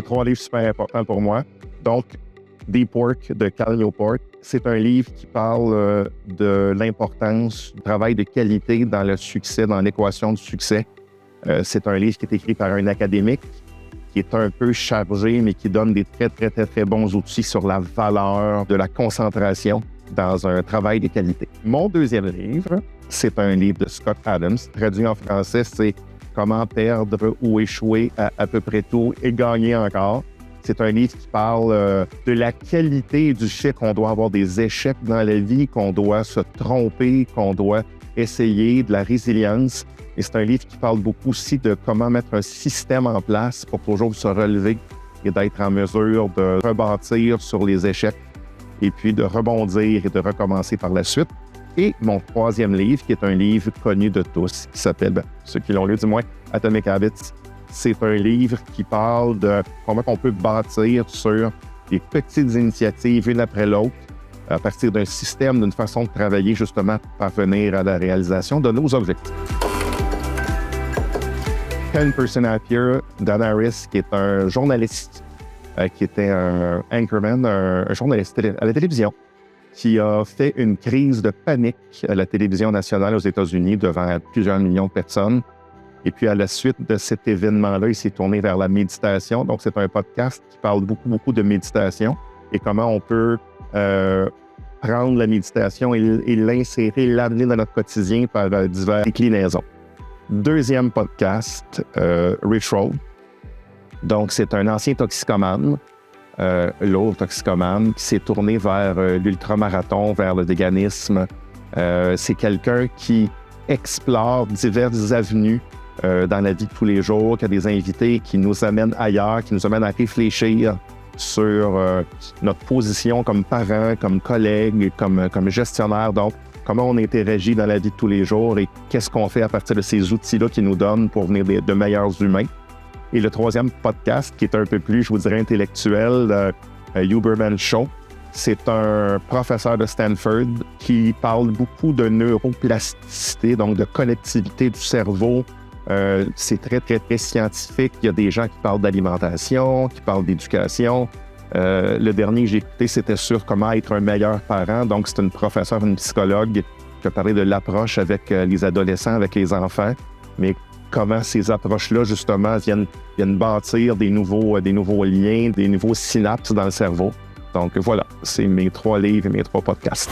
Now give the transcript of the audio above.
3 livres super importants pour moi. Donc, Deep Work de Cal Newport. C'est un livre qui parle de l'importance du travail de qualité dans le succès, dans l'équation du succès. C'est un livre qui est écrit par un académique qui est un peu chargé, mais qui donne des très bons outils sur la valeur de la concentration dans un travail de qualité. Mon deuxième livre, c'est un livre de Scott Adams. Traduit en français, c'est « Comment perdre ou échouer à peu près tout et gagner encore ». C'est un livre qui parle de la qualité et du fait qu'on doit avoir des échecs dans la vie, qu'on doit se tromper, qu'on doit essayer, de la résilience. Et c'est un livre qui parle beaucoup aussi de comment mettre un système en place pour toujours se relever et d'être en mesure de rebâtir sur les échecs et puis de rebondir et de recommencer par la suite. Et mon troisième livre, qui est un livre connu de tous, qui s'appelle, ceux qui l'ont lu du moins, Atomic Habits. C'est un livre qui parle de comment on peut bâtir sur des petites initiatives, une après l'autre, à partir d'un système, d'une façon de travailler justement pour parvenir à la réalisation de nos objectifs. 10% Happier, Dan Harris, qui est un journaliste, qui était un anchorman, un journaliste à la télévision, qui a fait une crise de panique à la télévision nationale aux États-Unis devant plusieurs millions de personnes. Et puis, à la suite de cet événement-là, il s'est tourné vers la méditation. Donc, c'est un podcast qui parle beaucoup de méditation et comment on peut prendre la méditation et l'insérer, l'amener dans notre quotidien par diverses déclinaisons. Deuxième podcast, Rich Roll. Donc, c'est un ancien toxicomane, l'autre toxicomane, qui s'est tourné vers l'ultramarathon, vers le véganisme. C'est quelqu'un qui explore diverses avenues dans la vie de tous les jours, qui a des invités qui nous amènent ailleurs, qui nous amènent à réfléchir sur notre position comme parents, comme collègues, comme gestionnaire. Donc, comment on interagit dans la vie de tous les jours et qu'est-ce qu'on fait à partir de ces outils-là qu'ils nous donnent pour venir de meilleurs humains. Et le troisième podcast, qui est un peu plus, je vous dirais, intellectuel, Huberman Show. C'est un professeur de Stanford qui parle beaucoup de neuroplasticité, donc de connectivité du cerveau. C'est très scientifique. Il y a des gens qui parlent d'alimentation, qui parlent d'éducation. Le dernier que j'ai écouté, c'était sur comment être un meilleur parent. Donc, c'est une professeure, une psychologue qui a parlé de l'approche avec les adolescents, avec les enfants, mais comment ces approches-là, justement, viennent bâtir des nouveaux liens, des nouveaux synapses dans le cerveau. Donc, voilà, c'est mes 3 livres et mes 3 podcasts.